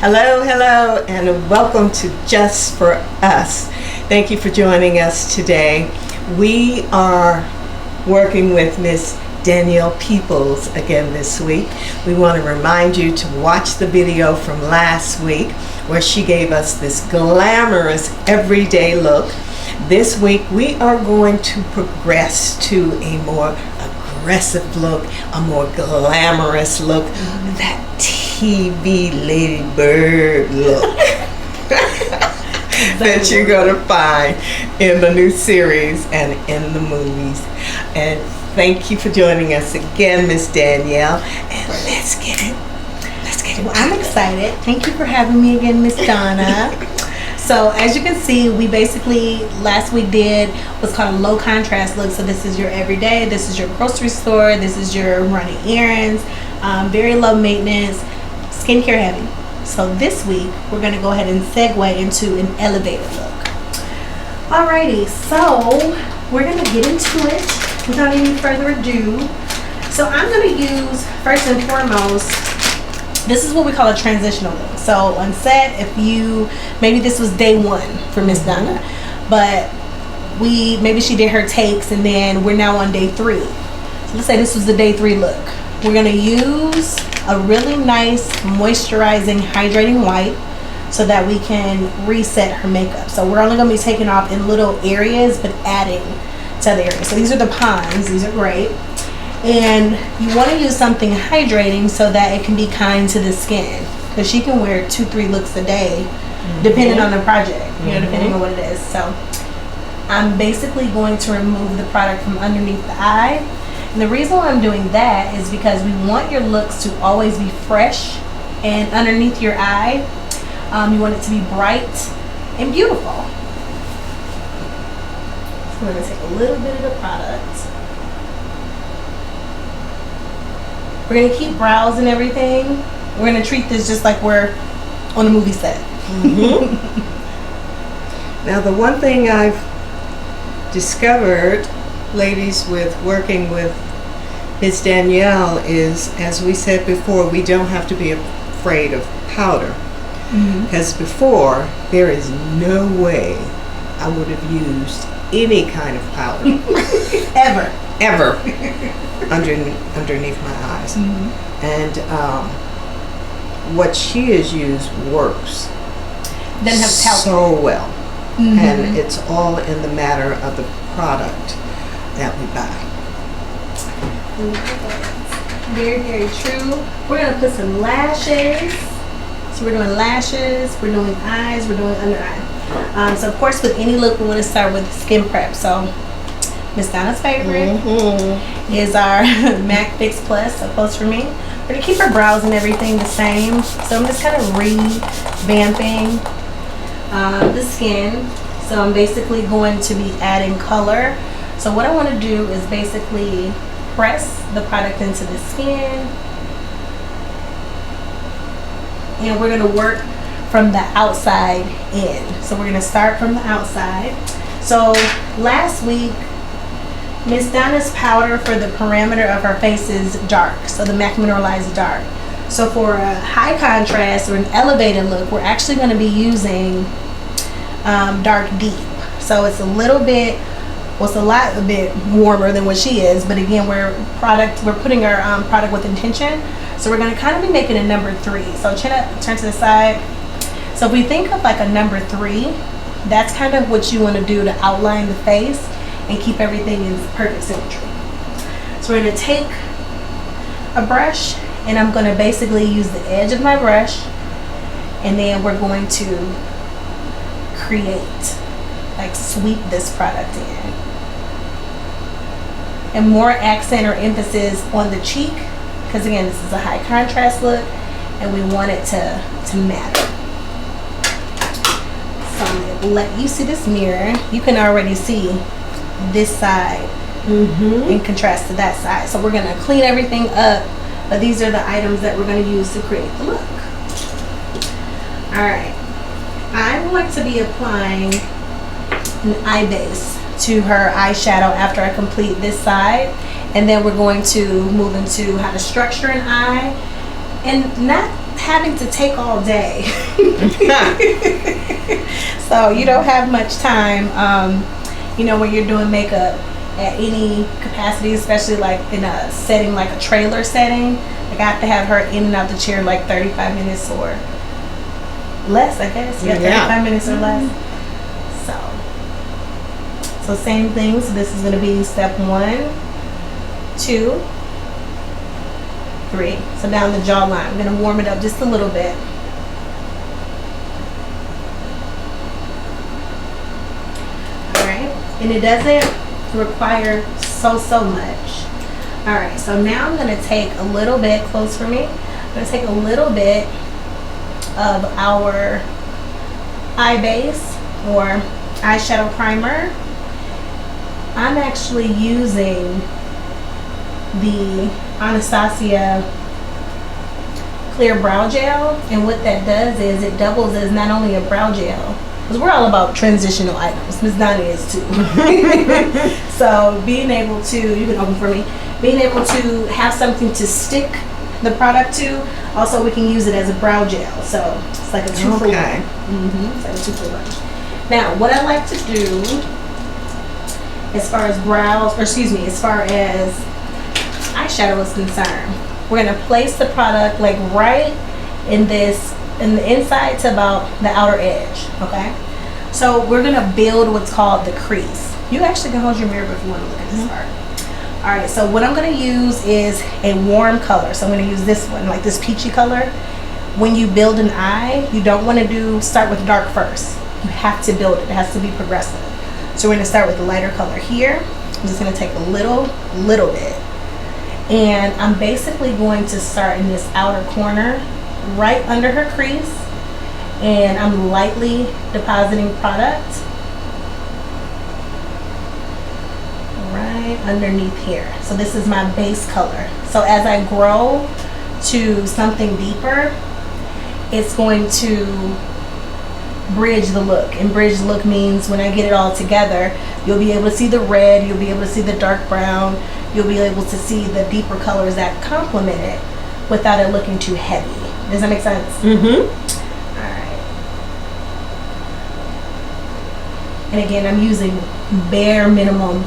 Hello, hello, and welcome to Just for Us. Thank you for joining us today. We are working with Miss Danielle Peebles again this week. We want to remind you to watch the video from last week where she gave us this glamorous everyday look. This week we are going to progress to a more aggressive look, a more glamorous look, that TV Lady Byrd look that you're going to find in the new series and in the movies. And thank you for joining us again, Miss Danielle. And let's get it. Well, I'm excited. Thank you for having me again, Miss Donna. So as you can see, we basically last week did what's called a low contrast look. So this is your everyday, this is your grocery store, this is your running errands, very low maintenance, skincare heavy. So this week we're going to go ahead and segue into an elevated look. Alrighty, so we're going to get into it without any further ado. So I'm going to use, first and foremost, this is what we call a transitional look. So on set, if you, maybe this was day one for Miss Donna, but maybe she did her takes and then we're now on day 3. So let's say this was the day 3 look. We're going to use a really nice moisturizing hydrating white so that we can reset her makeup. So we're only going to be taking off in little areas but adding to other areas. So these are the pawns, these are great. And you want to use something hydrating so that it can be kind to the skin, because she can wear 2-3 looks a day depending on the project, you know, depending on what it is. So I'm basically going to remove the product from underneath the eye. And the reason why I'm doing that is because we want your looks to always be fresh, and underneath your eye you want it to be bright and beautiful. So I'm going to take a little bit of the product. We're going to keep brows and everything. We're going to treat this just like we're on a movie set. Now, the one thing I've discovered, ladies, with working with Miss Danielle is, as we said before, we don't have to be afraid of powder. Because before, there is no way I would have used any kind of powder. Ever. Underneath my eyes. And what she has used works so well. And it's all in the matter of the product that we buy. Very, very true. We're going to put some lashes. So we're doing lashes, we're doing eyes, we're doing under eye. So of course with any look we want to start with skin prep. So Miss Donna's favorite is our MAC Fix Plus, so close for me. We're going to keep her brows and everything the same. So I'm just kind of revamping the skin. So I'm basically going to be adding color. So what I want to do is basically press the product into the skin. And we're going to work from the outside in. So we're going to start from the outside. So last week, Miss Donna's powder for the perimeter of her face is dark. So the MAC Mineralized Dark. So for a high contrast or an elevated look, we're actually going to be using Dark Deep. So it's a little bit, well, it's a bit warmer than what she is. But again, we're putting our product with intention. So we're going to kind of be making a number 3. So chin up, turn to the side. So if we think of like a number 3, that's kind of what you want to do to outline the face and keep everything in perfect symmetry. So we're going to take a brush and I'm going to basically use the edge of my brush, and then we're going to create, like sweep this product in. And more accent or emphasis on the cheek, because again this is a high contrast look and we want it to matter. So I'm going to let you see this mirror. You can already see this side in contrast to that side. So we're going to clean everything up, but these are the items that we're going to use to create the look. Alright, I'm going to be applying an eye base to her eyeshadow after I complete this side, and then we're going to move into how to structure an eye and not having to take all day. So you don't have much time, you know, when you're doing makeup at any capacity, especially like in a setting like a trailer setting. Like I have to have her in and out the chair like 35 minutes or less, I guess. Yeah, 35 minutes or less. So same thing. So this is going to be step 1, 2, 3. So down the jawline. I'm going to warm it up just a little bit. Alright. And it doesn't require so much. Alright. So now I'm going to take a little bit, close for me. I'm going to take a little bit of our eye base or eyeshadow primer. I'm actually using the Anastasia clear brow gel, and what that does is it doubles as not only a brow gel, because we're all about transitional items. Miss Donna is too. So being able to, you can open for me, being able to have something to stick the product to, also we can use it as a brow gel. So it's like a 2 for 1. It's like a 2 for 1. Now what I like to do as far as brows, or excuse me, as far as eyeshadow is concerned, we're going to place the product like right in this, in the inside to about the outer edge. Okay, so we're going to build what's called the crease. You actually can hold your mirror if you want to look at this part. All right, so what I'm going to use is a warm color. So I'm going to use this one, like this peachy color. When you build an eye, you don't want to start with dark first. You have to build it. It has to be progressive. So we're going to start with the lighter color here. I'm just going to take a little bit. And I'm basically going to start in this outer corner, right under her crease. And I'm lightly depositing product right underneath here. So this is my base color. So as I grow to something deeper, it's going to bridge the look. And bridge the look means when I get it all together, you'll be able to see the red, you'll be able to see the dark brown, you'll be able to see the deeper colors that complement it without it looking too heavy. Does that make sense? Alright. And again, I'm using bare minimum,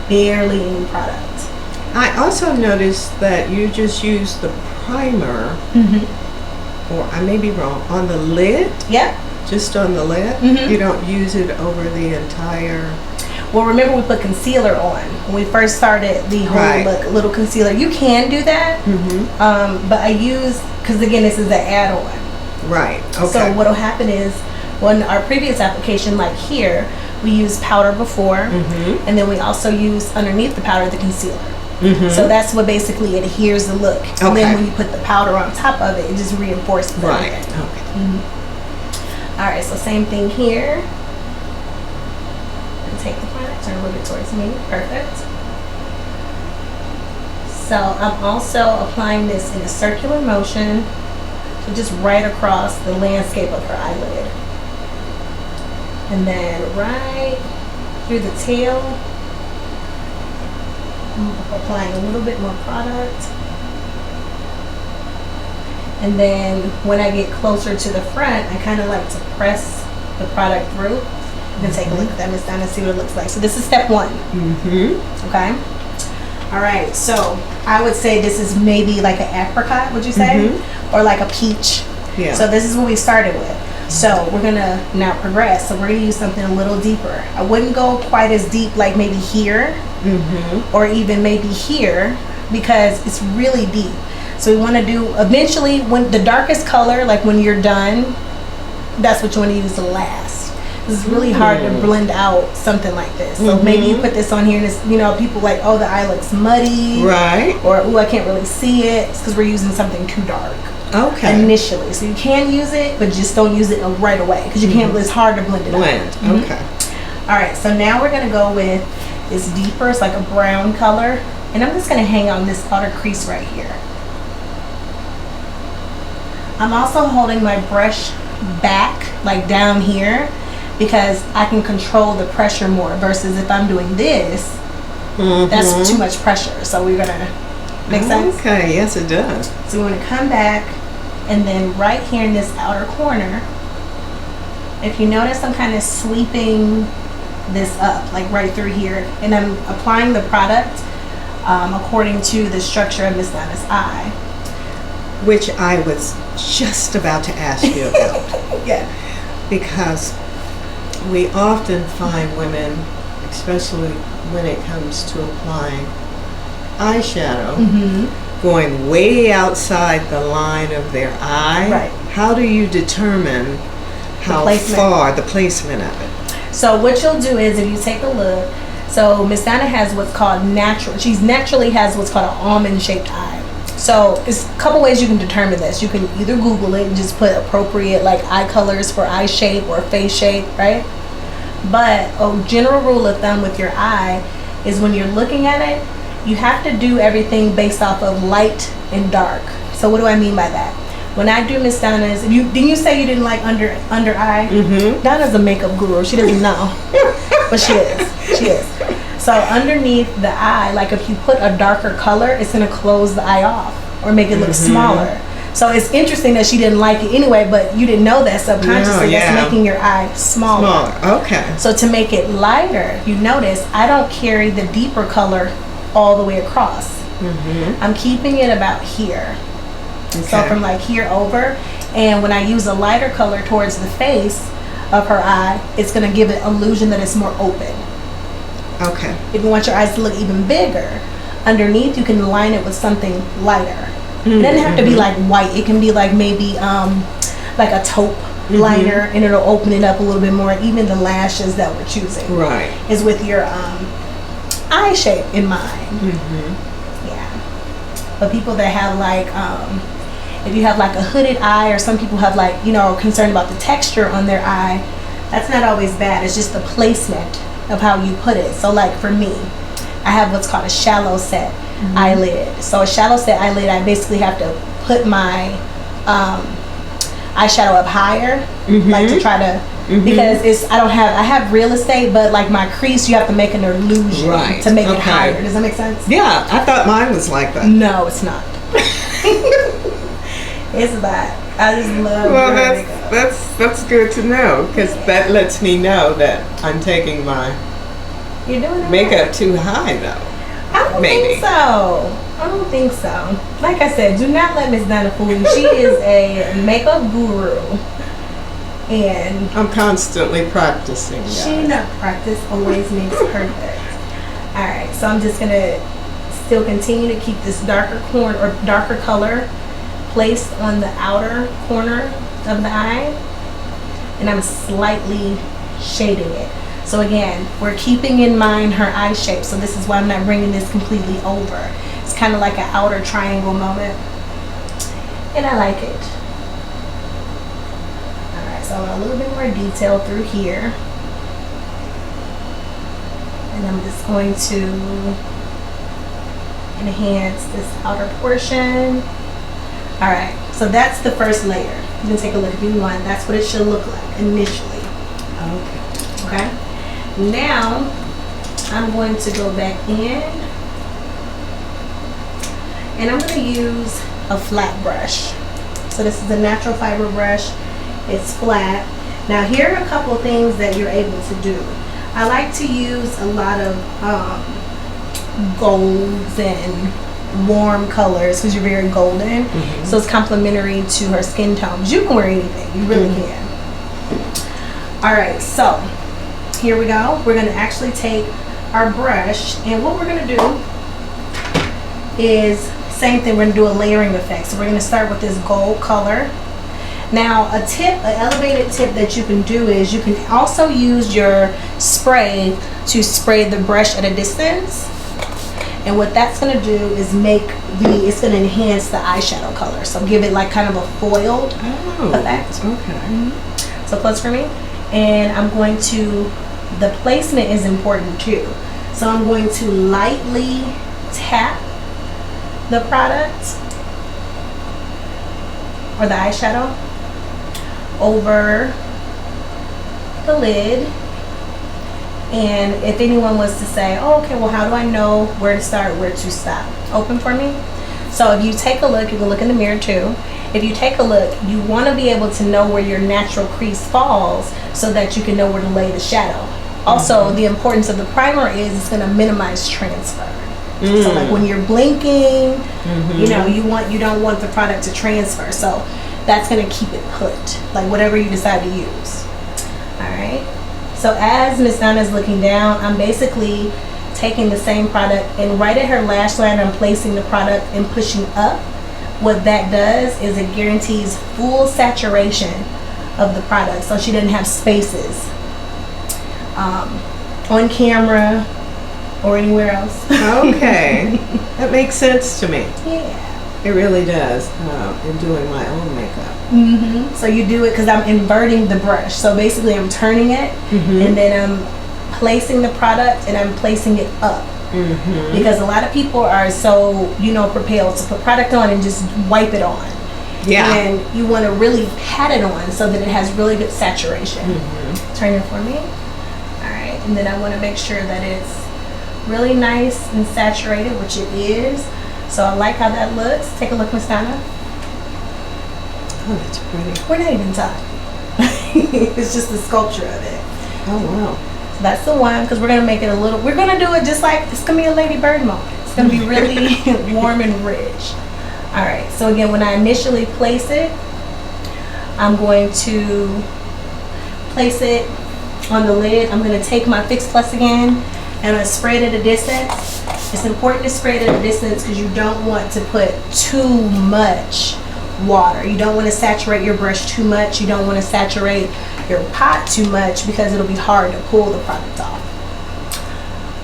barely any product. I also noticed that you just use the primer, or I may be wrong, on the lid? Yeah. Just on the lid? You don't use it over the entire... Well, remember we put concealer on when we first started the whole look, little concealer. You can do that, but I use, because again, this is an add-on. Right. Okay. So what'll happen is, on our previous application, like here, we use powder before, and then we also use underneath the powder the concealer. So that's what basically adheres the look. And then when you put the powder on top of it, it just reinforces it. Right. Okay. All right. So same thing here. Take the product, turn a little bit towards me. Perfect. So I'm also applying this in a circular motion, so just right across the landscape of her eyelid. And then right through the tail, I'm applying a little bit more product. And then when I get closer to the front, I kind of like to press the product through. You can take a look at that, Miss Donna, and see what it looks like. So this is step 1. Okay. All right. So I would say this is maybe like an apricot. Would you say, or like a peach? Yeah. So this is what we started with. So we're gonna now progress. So we're gonna use something a little deeper. I wouldn't go quite as deep, like maybe here, or even maybe here, because it's really deep. So we want to do eventually when the darkest color, like when you're done, that's what you want to use last. It's really hard to blend out something like this. So maybe you put this on here and it's, you know, people like, oh, the eye looks muddy. Right. Or, oh, I can't really see it. It's because we're using something too dark. Okay. Initially. So you can use it, but just don't use it right away because you can't, it's hard to blend it out. Okay. All right. So now we're going to go with this deeper. It's like a brown color. And I'm just going to hang on this outer crease right here. I'm also holding my brush back, like down here, because I can control the pressure more versus if I'm doing this, that's too much pressure. So we're gonna make sense? Okay, yes it does. So we want to come back And then right here in this outer corner, if you notice, I'm kind of sweeping this up, like right through here. And I'm applying the product according to the structure of Miss Donna's eye. Which I was just about to ask you about. Yeah. Because we often find women, especially when it comes to applying eyeshadow, going way outside the line of their eye. Right. How do you determine how far the placement of it? So what you'll do is, if you take a look, so Miss Donna has what's called naturally has what's called an almond shaped eye. So it's a couple ways you can determine this. You can either Google it and just put appropriate like eye colors for eye shape or face shape, right? But a general rule of thumb with your eye is when you're looking at it, you have to do everything based off of light and dark. So what do I mean by that? When I do Miss Donna's, didn't you say you didn't like under eye? Donna's a makeup guru. She doesn't know, but she is. She is. So underneath the eye, like if you put a darker color, it's gonna close the eye off or make it look smaller. So it's interesting that she didn't like it anyway, but you didn't know that subconsciously. That's making your eye smaller. Okay. So to make it lighter, you notice I don't carry the deeper color all the way across. I'm keeping it about here. Okay. So from like here over, and when I use a lighter color towards the face of her eye, it's gonna give it illusion that it's more open. Okay. If you want your eyes to look even bigger, underneath you can line it with something lighter. It doesn't have to be like white. It can be like maybe like a taupe liner, and it'll open it up a little bit more. Even the lashes that we're choosing, right, is with your eye shape in mind. Yeah. But people that have like if you have like a hooded eye, or some people have like, you know, concerned about the texture on their eye, that's not always bad. It's just the placement of how you put it. So like for me, I have what's called a shallow set eyelid. So a shallow set eyelid, I basically have to put my eyeshadow up higher, like to try to, because I have real estate, but like my crease, you have to make an illusion to make it higher. Does that make sense? Yeah, I thought mine was like that. No, it's not. It's not. I just love. Well, that's good to know, because that lets me know that I'm taking my makeup too high, though. I don't think so. I don't think so. Like I said, do not let Miss Donna fool you. She is a makeup guru, and I'm constantly practicing. She not practice always makes perfect. All right, so I'm just gonna still continue to keep this darker corner or darker color placed on the outer corner of the eye, and I'm slightly shading it. So again, we're keeping in mind her eye shape, so this is why I'm not bringing this completely over. It's kind of like an outer triangle moment, and I like it. Alright, so I want a little bit more detail through here, and I'm just going to enhance this outer portion. Alright, so that's the first layer. You can take a look if you want. That's what it should look like initially. Okay. Now, I'm going to go back in, and I'm going to use a flat brush. So this is a natural fiber brush. It's flat. Now here are a couple things that you're able to do. I like to use a lot of golds and warm colors because you're very golden. So it's complementary to her skin tone. You can wear anything. You really can. Alright, so here we go. We're going to actually take our brush, and what we're going to do is same thing. We're going to do a layering effect. So we're going to start with this gold color. Now an elevated tip that you can do is you can also use your spray to spray the brush at a distance. And what that's going to do is it's going to enhance the eyeshadow color. So give it like kind of a foiled effect. Okay. So close for me. And I'm going to, the placement is important too. So I'm going to lightly tap the product or the eyeshadow over the lid. And if anyone was to say, oh, okay, well, how do I know where to start, where to stop? Open for me. So if you take a look, you can look in the mirror too, if you take a look, you want to be able to know where your natural crease falls so that you can know where to lay the shadow. Also, the importance of the primer is it's going to minimize transfer. So like when you're blinking, you know, you don't want the product to transfer. So that's going to keep it put, like whatever you decide to use. All right. So as Miss Donna's looking down, I'm basically taking the same product and right at her lash line, I'm placing the product and pushing up. What that does is it guarantees full saturation of the product, so she doesn't have spaces on camera or anywhere else. Okay, that makes sense to me. Yeah, It really does. In doing my own makeup. So you do it because I'm inverting the brush. So basically, I'm turning it and then I'm placing the product and I'm placing it up. Because a lot of people are so, you know, propelled to put product on and just wipe it on. Yeah. And you want to really pat it on so that it has really good saturation. Turn it for me. All right. And then I want to make sure that it's really nice and saturated, which it is. So I like how that looks. Take a look, Miss Donna. Oh, that's pretty. We're not even talking. It's just the sculpture of it. Oh, wow. So that's the one, because we're going to make it a little, we're going to do it just like, it's going to be a Lady Byrd moment. It's going to be really warm and rich. All right. So again, when I initially place it, I'm going to place it on the lid. I'm going to take my Fix Plus again and I spread it at a distance. It's important to spread it at a distance because you don't want to put too much water. You don't want to saturate your brush too much. You don't want to saturate your pot too much because it'll be hard to pull the product off.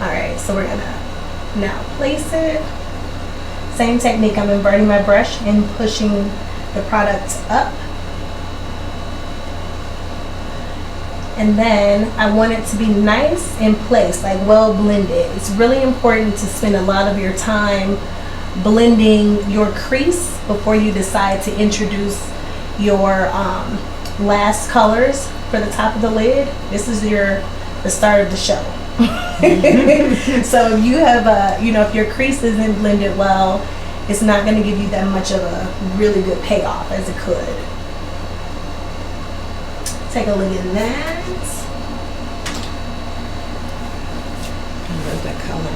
All right, so we're gonna now place it. Same technique, I'm inverting my brush and pushing the product up. And then I want it to be nice in place, like well blended. It's really important to spend a lot of your time blending your crease before you decide to introduce your last colors for the top of the lid. This is the start of the show. So if you have if your crease isn't blended well, it's not going to give you that much of a really good payoff as it could. Take a look at that. I love that color.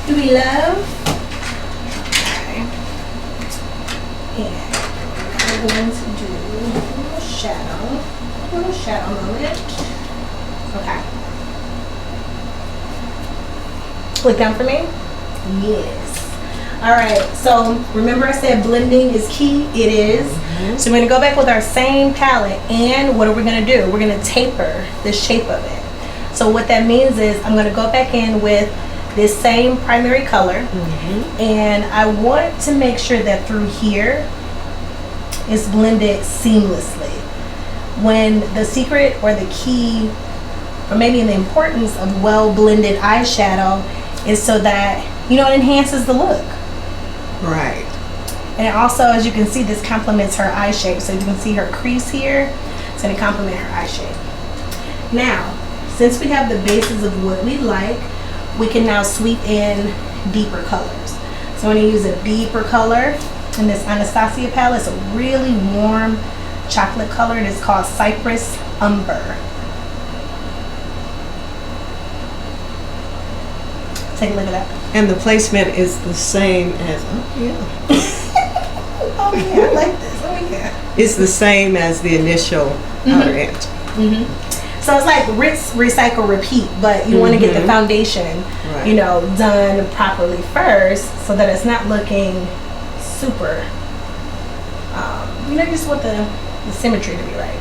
Do we love? Okay. And we're going to do a little shadow moment. Okay. Click down for me. Yes. All right. So remember I said blending is key. It is. So we're going to go back with our same palette, and what are we going to do? We're going to taper the shape of it. So what that means is I'm going to go back in with this same primary color, and I want to make sure that through here it's blended seamlessly. When the secret or the key, or maybe the importance of well blended eyeshadow is so that, you know, it enhances the look. Right. And also, as you can see, this complements her eye shape. So you can see her crease here. It's going to complement her eye shape. Now, since we have the basis of what we like, we can now sweep in deeper colors. So I'm going to use a deeper color in this Anastasia palette. It's a really warm chocolate color, and it's called Cypress Umber. Take a look at that. And the placement is the same as, oh Oh yeah, I like this. Oh yeah. It's the same as the initial outer edge. So it's like rinse, recycle, repeat, but you want to get the foundation, Right. you know, done properly first so that it's not looking super, you know, you just want the symmetry to be right.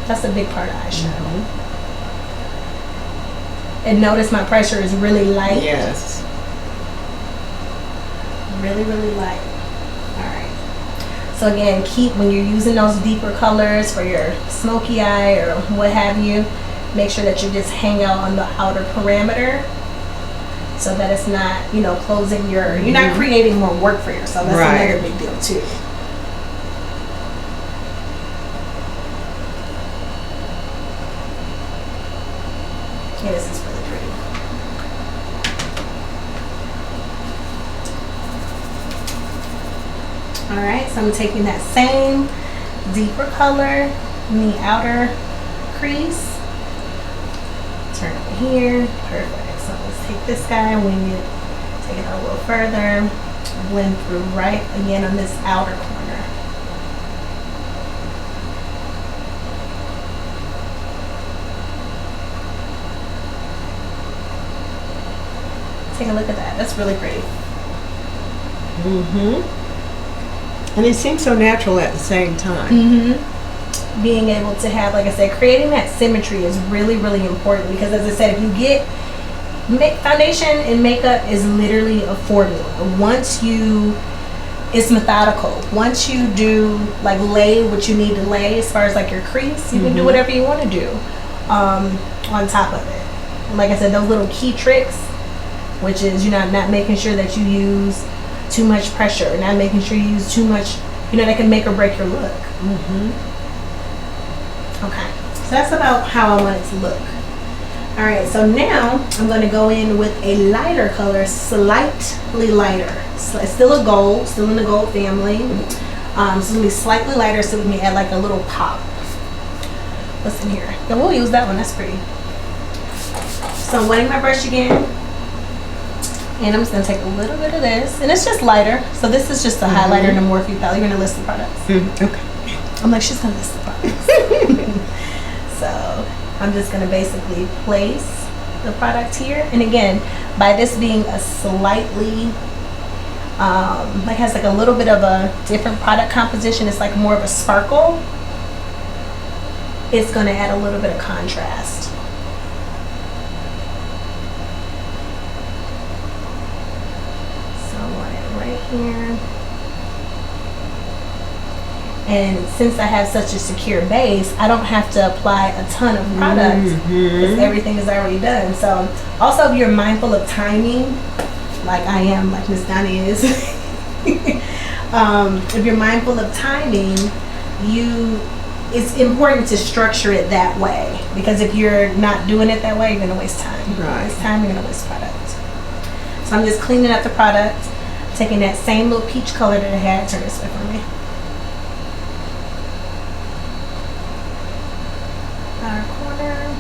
That's a big part of eyeshadow. And notice my pressure is really light. Yes. Really, really light. Alright. So again, when you're using those deeper colors for your smoky eye or what have you, make sure that you just hang out on the outer parameter so that it's not, you know, closing you're not creating more work for yourself. That's another big deal too. Yeah, this is really pretty. Alright, So I'm taking that same deeper color in the outer crease. Turn over here. Perfect. So let's take this guy, wing it, take it out a little further, blend through right again on this outer corner. Take a look at that. That's really pretty. And it seems so natural at the same time. Being able to have, like I said, creating that symmetry is really, really important, because as I said, if you get foundation and makeup is literally a formula. Once you, it's methodical. Once you do like lay what you need to lay as far as like your crease, you can do whatever you want to do on top of it. And like I said, those little key tricks, which is, you know, not making sure that you use too much pressure, not making sure you use too much, you know, that can make or break your look. Okay, so that's about how I want it to look. All right, so now I'm going to go in with a lighter color, slightly lighter. So it's still a gold, still in the gold family. So it's going to be slightly lighter, so we can add like a little pop. What's in here? Then we'll use that one, that's pretty. So I'm wetting my brush again. And I'm just going to take a little bit of this. And it's just lighter. So this is just a highlighter in a Morphe palette. You're going to list the products. Okay. I'm like, she's going to list the products. So I'm just going to basically place the product here. And again, by this being a slightly, like has like a little bit of a different product composition. It's like more of a sparkle. It's going to add a little bit of contrast. Here. And since I have such a secure base, I don't have to apply a ton of product because everything is already done. So also, if you're mindful of timing, like I am, like Miss Donnie is, if you're mindful of timing, it's important to structure it that way, because if you're not doing it that way, you're gonna waste time. Right. Waste time, you're gonna waste product. So I'm just cleaning up the product. Taking that same little peach color that I had, turn this way for me. Outer corner.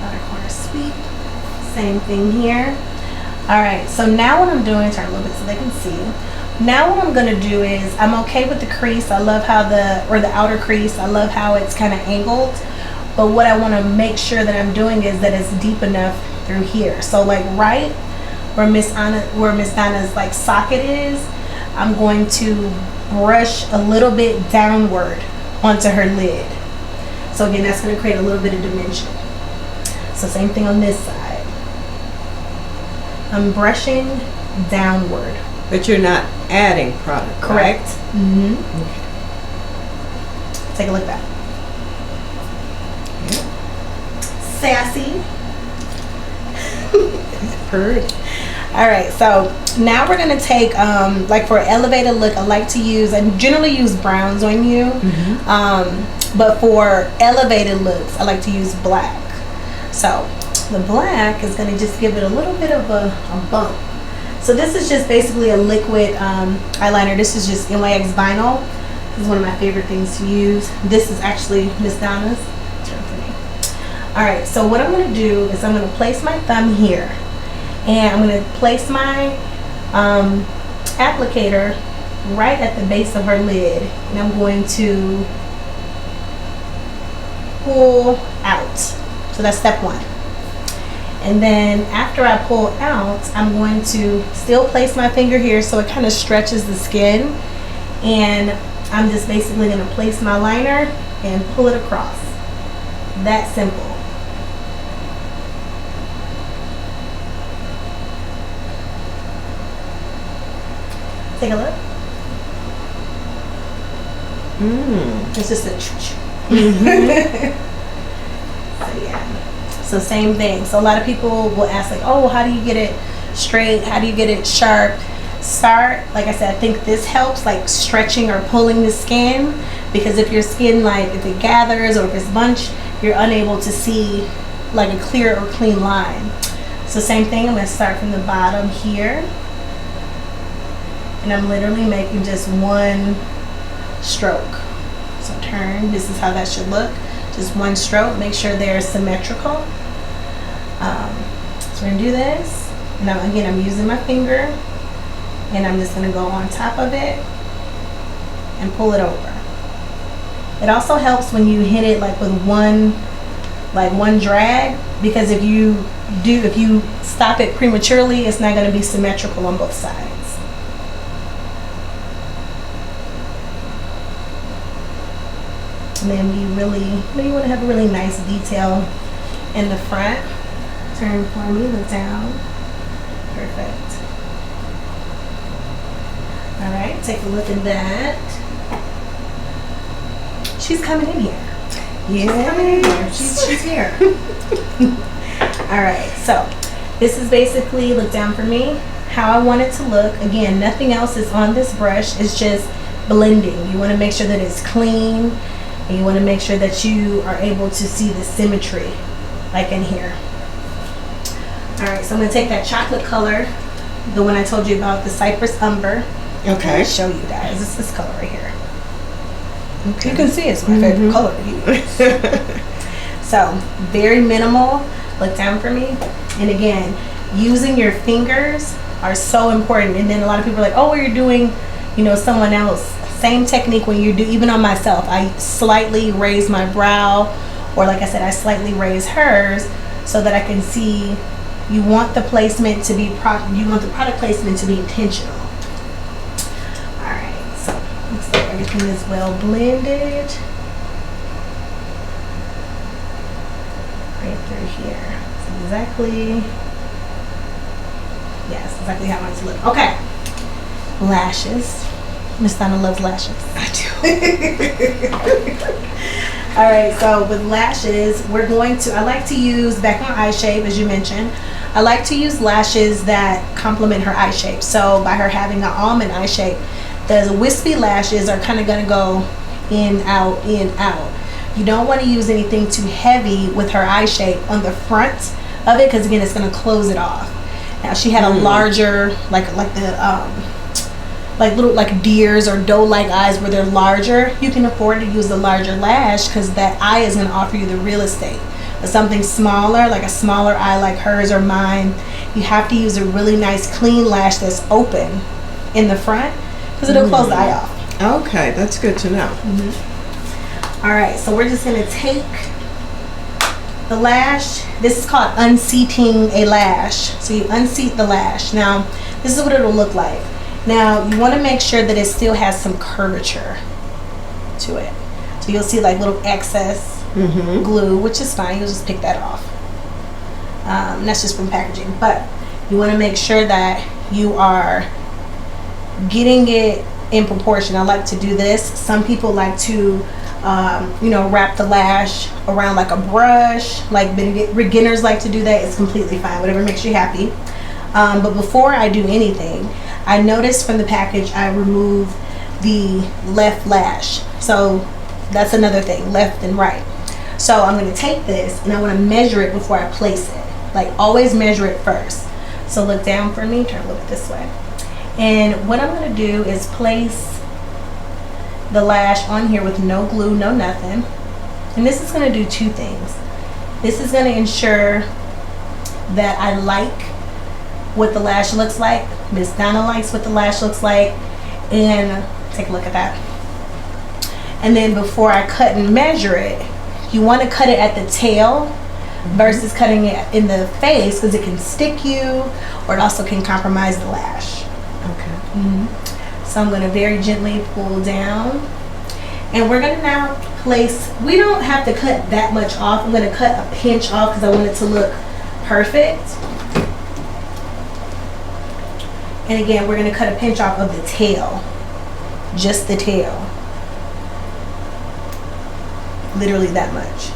Outer corner sweep. Same thing here. Alright, so now what I'm doing, turn a little bit so they can see. Now what I'm going to do is, I'm okay with the crease. I love how the outer crease, I love how it's kind of angled. But what I want to make sure that I'm doing is that it's deep enough through here. So like right where Miss Donna's like socket is, I'm going to brush a little bit downward onto her lid. So again, that's going to create a little bit of dimension. So same thing on this side. I'm brushing downward. But you're not adding product, correct? Right? Okay. Take a look at that. Sassy. Heard. All right, so now we're gonna take like for an elevated look, I generally use browns on you, but for elevated looks, I like to use black. So the black is gonna just give it a little bit of a bump. So this is just basically a liquid eyeliner. This is just NYX vinyl. This is one of my favorite things to use. This is actually Miss Donna's. Alright, so what I'm going to do is I'm going to place my thumb here, and I'm going to place my applicator right at the base of her lid, and I'm going to pull out. So that's step one. And then after I pull out, I'm going to still place my finger here so it kind of stretches the skin, and I'm just basically going to place my liner and pull it across. That simple. Take a look. It's just a so yeah. So same thing. So a lot of people will ask like, oh, how do you get it straight? How do you get it sharp? Start, like I said, I think this helps like stretching or pulling the skin, because if your skin, like if it gathers or if it's bunched, you're unable to see like a clear or clean line. So same thing, I'm going to start from the bottom here. And I'm literally making just one stroke. So turn, this is how that should look. Just one stroke, make sure they're symmetrical. So we're gonna do this. Now again, I'm using my finger and I'm just gonna go on top of it and pull it over. It also helps when you hit it like with one drag, because if you stop it prematurely, it's not gonna be symmetrical on both sides. And then you want to have a really nice detail in the front. Turn for me, look down. Perfect. All right, take a look at that. She's coming in here. Yeah, she's here. All right, so this is basically, look down for me, how I want it to look. Again, nothing else is on this brush. It's just blending. You want to make sure that it's clean. And you want to make sure that you are able to see the symmetry, like in here. All right, so I'm going to take that chocolate color, the one I told you about, the Cypress Umber. Okay. I'll show you guys. It's this color right here. Okay. You can see it's my favorite color to use. So, very minimal. Look down for me. And again, using your fingers are so important. And then a lot of people are like, oh, well, you're doing, someone else. Same technique when you do, even on myself. I slightly raise my brow, or like I said, I slightly raise hers so that I can see. You want the placement to be you want the product placement to be intentional. All right, so looks like everything is well blended right through here. So exactly how I want it to look. Okay, lashes. Miss Donna loves lashes. I do. All right, so with lashes, I like to use, back on eye shape, as you mentioned, I like to use lashes that complement her eye shape. So by her having an almond eye shape, the wispy lashes are kind of going to go in, out, in, out. You don't want to use anything too heavy with her eye shape on the front of it, because again, it's going to close it off. Now, she had a larger, like deers or doe-like eyes where they're larger. You can afford to use the larger lash because that eye is going to offer you the real estate. But something smaller, like a smaller eye like hers or mine, you have to use a really nice clean lash that's open in the front, because it'll close the eye off. Okay, that's good to know. All right, so we're just going to take the lash. This is called unseating a lash. So you unseat the lash. Now, this is what it'll look like. Now, you want to make sure that it still has some curvature to it. So you'll see like little excess glue, which is fine. You'll just pick that off. That's just from packaging. But you want to make sure that you are getting it in proportion. I like to do this. Some people like to, wrap the lash around like a brush. Like beginners like to do that. It's completely fine. Whatever makes you happy. But before I do anything, I noticed from the package I removed the left lash. So that's another thing, left and right. So I'm going to take this and I want to measure it before I place it. Like, always measure it first. So look down for me, turn a little bit this way. And what I'm going to do is place the lash on here with no glue, no nothing. And this is going to do two things. This is going to ensure that I like what the lash looks like. Miss Donna likes what the lash looks like. And take a look at that. And then before I cut and measure it, you want to cut it at the tail versus cutting it in the face, because it can stick you, or it also can compromise the lash. Okay. So I'm going to very gently pull down. And we're going to now place, we don't have to cut that much off. I'm going to cut a pinch off because I want it to look perfect. And again, we're going to cut a pinch off of the tail. Just the tail. Literally that much.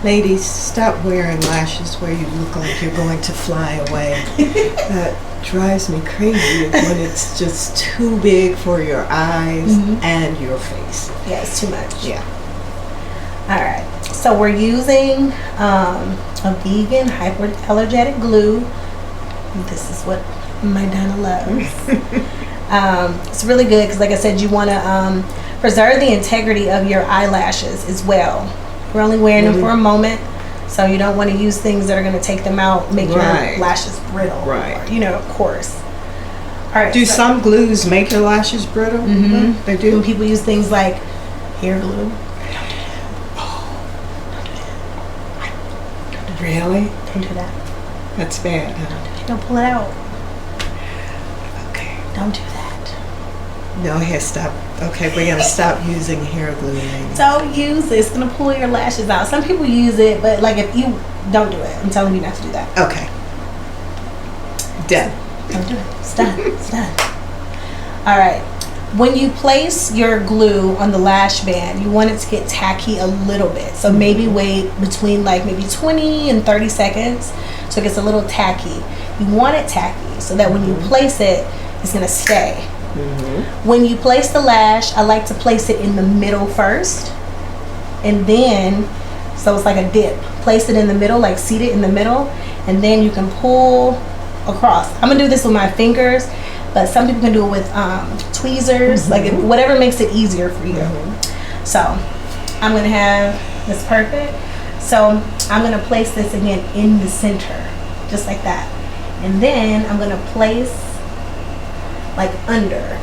Ladies, stop wearing lashes where you look like you're going to fly away. That drives me crazy when it's just too big for your eyes and your face. Yeah, it's too much. Yeah. All right. So we're using a vegan hypoallergenic glue. This is what My Donna loves. It's really good because, like I said, you want to preserve the integrity of your eyelashes as well. We're only wearing them for a moment, so you don't want to use things that are going to take them out, make your lashes brittle. Right. Or, of course. All right. Do some glues make your lashes brittle? Mm-hmm. They do. When people use things like hair glue. Really? Don't do that. That's bad, huh? Don't pull it out. Okay. Don't do that. No, here, stop. Okay, we're going to stop using hair glue, ladies. Don't use it. It's going to pull your lashes out. Some people use it, but like if you don't do it, I'm telling you not to do that. Okay. Done. Don't do it. It's done. It's done. All right. When you place your glue on the lash band, you want it to get tacky a little bit. So maybe wait between like maybe 20 and 30 seconds so it gets a little tacky. You want it tacky so that when you place it, it's going to stay. When you place the lash, I like to place it in the middle first. And then, so it's like a dip. Place it in the middle, like seat it in the middle. And then you can pull across. I'm going to do this with my fingers. But some people can do it with tweezers, like whatever makes it easier for you. So I'm gonna have this perfect. So I'm gonna place this again in the center, just like that. And then I'm gonna place like under.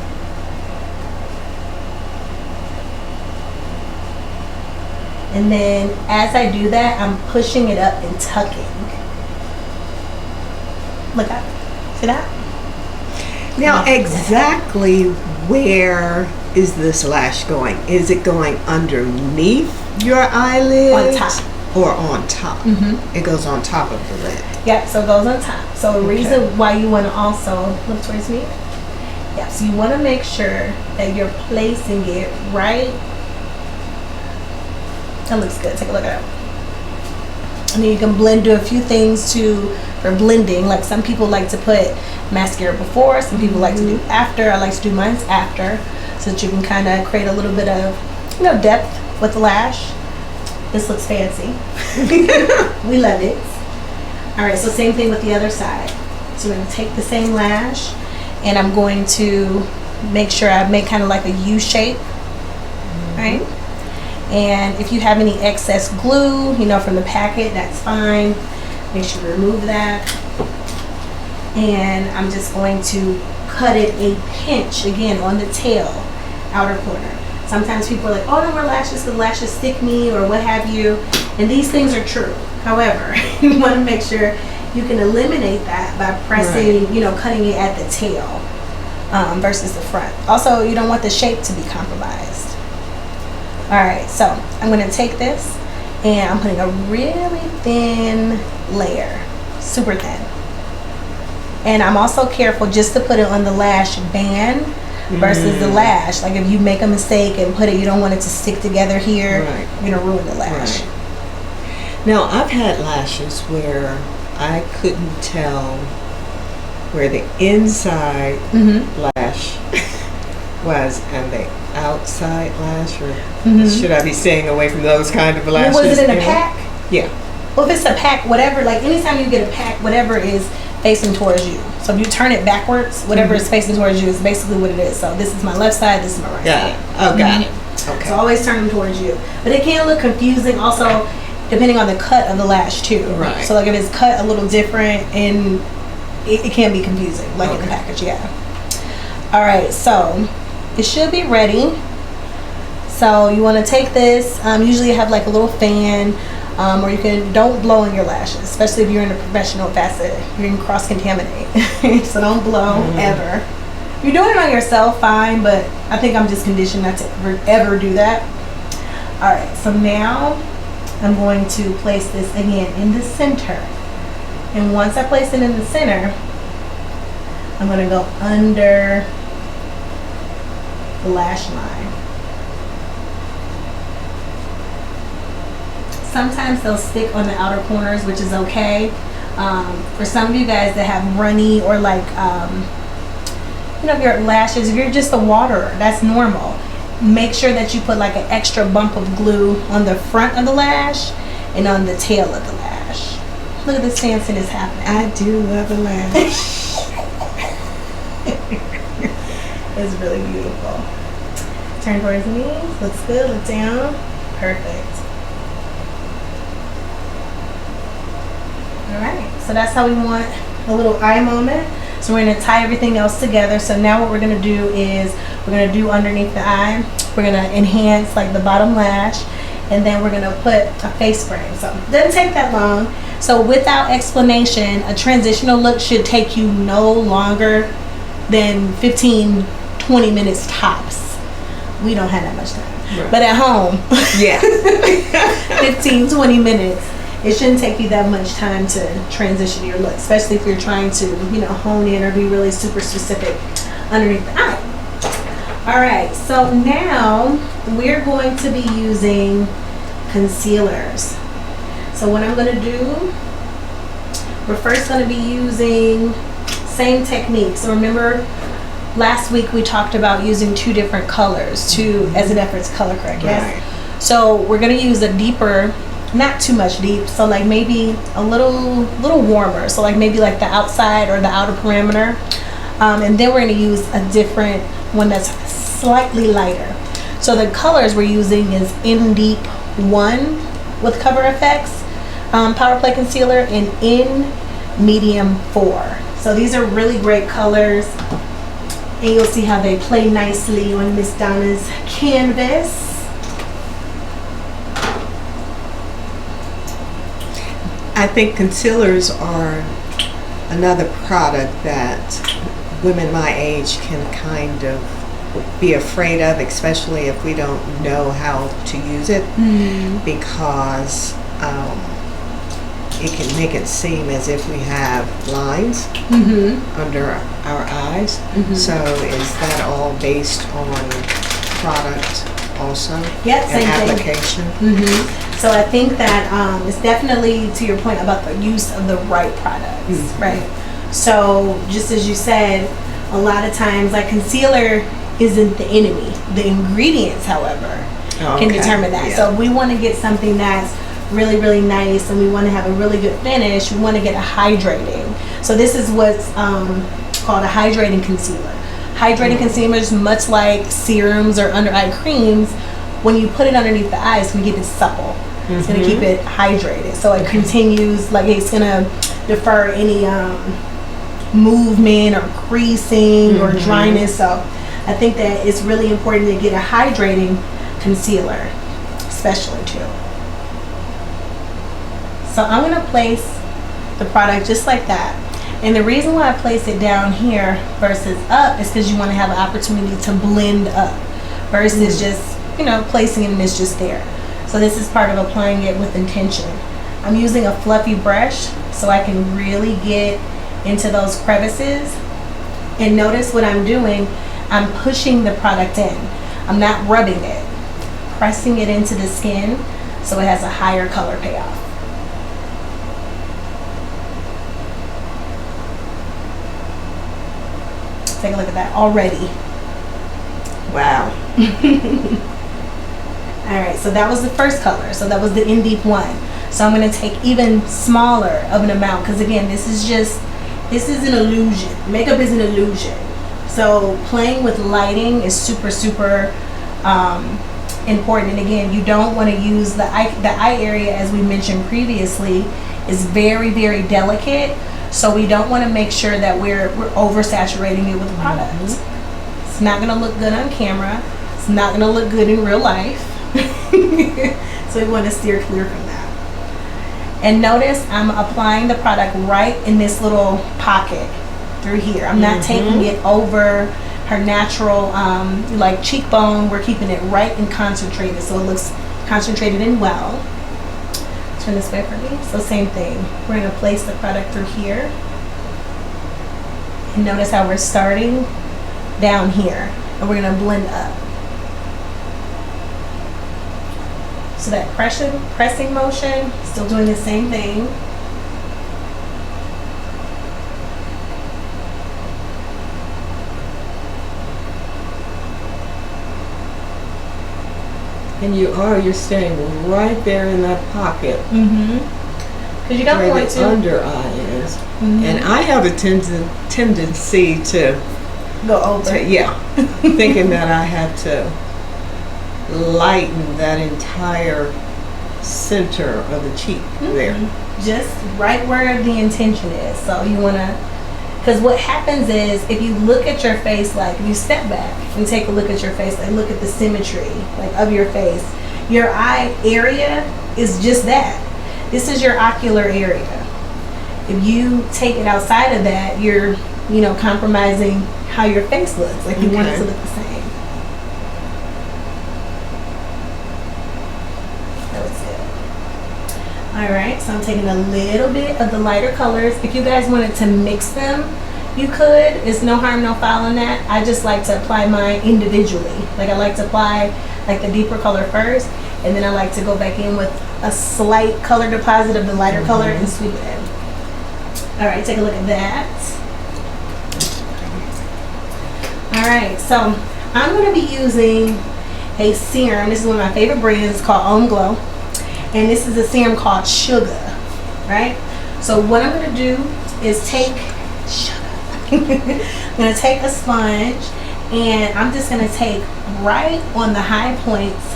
And then as I do that, I'm pushing it up and tucking. Look up, see that? Now, exactly where is this lash going? Is it going underneath your eyelid? On top. Or on top? It goes on top of the lid. Yeah, so it goes on top. So the reason why you want to also look towards me. Yeah, so you want to make sure that you're placing it right. That looks good. Take a look at it. And then you can do a few things for blending. Like some people like to put mascara before, some people like to do after. I like to do mine after so that you can kind of create a little bit of depth with the lash. This looks fancy. We love it. All right, so same thing with the other side. So we're going to take the same lash and I'm going to make sure I make kind of like a U shape, right? And if you have any excess glue, from the packet, that's fine. Make sure you remove that. And I'm just going to cut it a pinch, again, on the tail, outer corner. Sometimes people are like, oh, no more lashes because lashes stick me or what have you. And these things are true. However, you want to make sure you can eliminate that by pressing, cutting it at the tail versus the front. Also, you don't want the shape to be compromised. All right, so I'm going to take this and I'm putting a really thin layer, super thin. And I'm also careful just to put it on the lash band versus the lash. Like if you make a mistake and put it, you don't want it to stick together here, you're going to ruin the lash. Now, I've had lashes where I couldn't tell where the inside lash was and the outside lash, or should I be staying away from those kind of lashes? Was it in a pack? Yeah. Well, if it's a pack, whatever, like anytime you get a pack, whatever is facing towards you. So if you turn it backwards, whatever is facing towards you is basically what it is. So this is my left side, this is my right side. Oh, got it. Okay. So always turn them towards you. But it can look confusing also depending on the cut of the lash too. Right. So like if it's cut a little different and it can be confusing, like in the package, All right, so it should be ready. So you want to take this, usually you have like a little fan, or you don't blow on your lashes, especially if you're in a professional facet. You can cross-contaminate. So don't blow ever. If you're doing it on yourself, fine, but I think I'm just conditioned not to ever do that. All right, so now I'm going to place this again in the center. And once I place it in the center, I'm going to go under the lash line. Sometimes they'll stick on the outer corners, which is okay. For some of you guys that have runny or like, if your lashes, if you're just a waterer, that's normal. Make sure that you put like an extra bump of glue on the front of the lash and on the tail of the lash. Look at this fanciness happening. I do love a lash. It's really beautiful. Turn towards me. Looks good. Look down. Perfect. All right. So that's how we want a little eye moment. So we're going to tie everything else together. So now what we're going to do is we're going to do underneath the eye. We're going to enhance like the bottom lash. And then we're going to put a face frame. So it doesn't take that long. So without explanation, a transitional look should take you no longer than 15, 20 minutes tops. We don't have that much time. Right. But at home, yeah, 15, 20 minutes. It shouldn't take you that much time to transition your look, especially if you're trying to, you know, hone in or be really super specific underneath the eye. All right, so now we're going to be using concealers. So what I'm going to do, we're first going to be using same technique. So remember last week we talked about using 2 different colors to as an effort to color correct. Yes. Right. So we're going to use a deeper, not too much deep, so like maybe a little warmer, so like maybe like the outside or the outer perimeter, and then we're going to use a different one that's slightly lighter. So the colors we're using is In Deep 1 with Cover FX Powder Play Concealer and In Medium 4. So these are really great colors, and you'll see how they play nicely on Miss Donna's canvas. I think concealers are another product that women my age can kind of be afraid of, especially if we don't know how to use it, because it can make it seem as if we have lines under our eyes. So is that all based on product also? Yep, same application? So I think that it's definitely to your point about the use of the right products, right? So just as you said, a lot of times like concealer isn't the enemy. The ingredients, however, can determine that. Yeah. So we want to get something that's really, really nice and we want to have a really good finish. We want to get a hydrating. So this is what's called a hydrating concealer. Hydrating concealers, much like serums or under eye creams, when you put it underneath the eyes, we get it supple. It's going to keep it hydrated. So it continues, like it's going to defer any movement or creasing or dryness. So I think that it's really important to get a hydrating concealer, especially too. So I'm going to place the product just like that. And the reason why I place it down here versus up is because you want to have an opportunity to blend up versus just, you know, placing it and it's just there. So this is part of applying it with intention. I'm using a fluffy brush so I can really get into those crevices. And notice what I'm doing, I'm pushing the product in. I'm not rubbing it, pressing it into the skin so it has a higher color payoff. Take a look at that already. Wow. All right, so that was the first color. So that was the In Deep 1. So I'm going to take even smaller of an amount because again, this is an illusion. Makeup is an illusion. So playing with lighting is super, super important. And again, you don't want to use the eye area, as we mentioned previously, is very, very delicate. So we don't want to make sure that we're oversaturating it with product. It's not going to look good on camera. It's not going to look good in real life. So we want to steer clear from that. And notice I'm applying the product right in this little pocket through here. I'm not taking it over her natural like cheekbone. We're keeping it right and concentrated so it looks concentrated and well. Turn this way for me. So same thing. We're going to place the product through here. And notice how we're starting down here. And we're going to blend up. So that pressing motion, still doing the same thing. And you're staying right there in that pocket. Because you don't want to. Under eye is. And I have a tendency to go over. Yeah, thinking that I have to lighten that entire center of the cheek there. Just right where the intention is. So you want to, because what happens is if you look at your face, like if you step back and take a look at your face and look at the symmetry like of your face, your eye area is just that. This is your ocular area. If you take it outside of that, you're, you know, compromising how your face looks. Like you want it to look the same. That was it. All right, so I'm taking a little bit of the lighter colors. If you guys wanted to mix them, you could. It's no harm, no foul in that. I just like to apply mine individually. Like I like to apply like the deeper color first, and then I like to go back in with a slight color deposit of the lighter color and sweep it in. All right, take a look at that. All right, so I'm going to be using a serum. This is one of my favorite brands. It's called Om Glow, and this is a serum called Sugar. Right. So what I'm going to do is take I'm going to take a sponge, and I'm just going to take right on the high points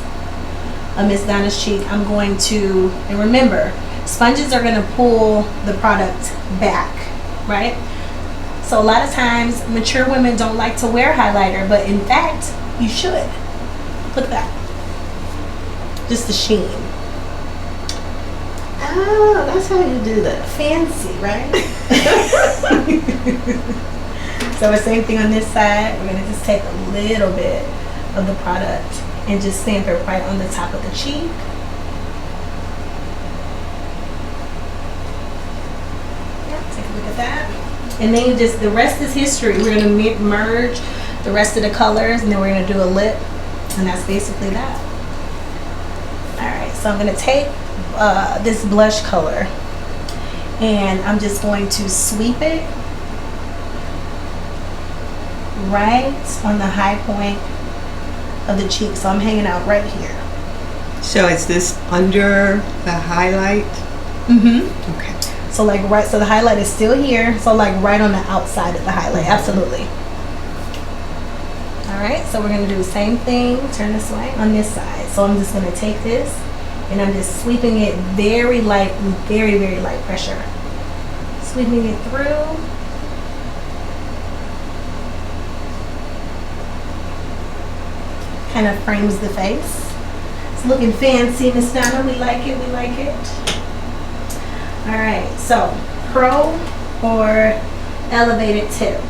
of Miss Donna's cheek. I'm going to, and remember, sponges are going to pull the product back, right? So a lot of times mature women don't like to wear highlighter, but in fact you should. Look at that, just the sheen. Oh, that's how you do that. Fancy, right? So the same thing on this side. We're going to just take a little bit of the product and just stamp it right on the top of the cheek. Take a look at that. And then you just, the rest is history. We're going to merge the rest of the colors, and then we're going to do a lip, and that's basically that. Alright, so I'm going to take this blush color, and I'm just going to sweep it right on the high point of the cheek. So I'm hanging out right here. So is this under the highlight? Okay. So like right, so the highlight is still here. So like right on the outside of the highlight, absolutely. All right, so we're gonna do the same thing, turn this way on this side. So I'm just gonna take this and I'm just sweeping it very light, with very, very light pressure. Sweeping it through. Kind of frames the face. It's looking fancy, Miss Donna. We like it, we like it. All right, so pro or elevated tip.